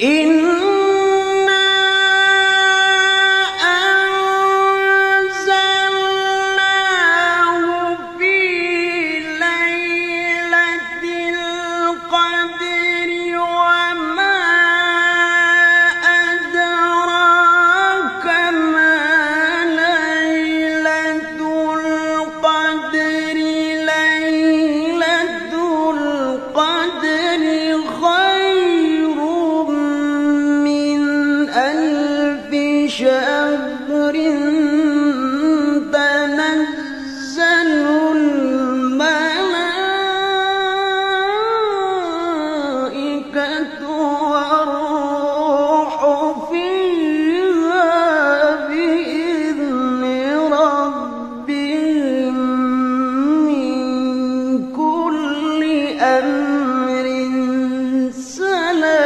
إنا أنزلناه في ليلة القدر وما أدراك ما ليلة القدر ليلة القدر خير من ألف شهر تنزل الملائكة والروح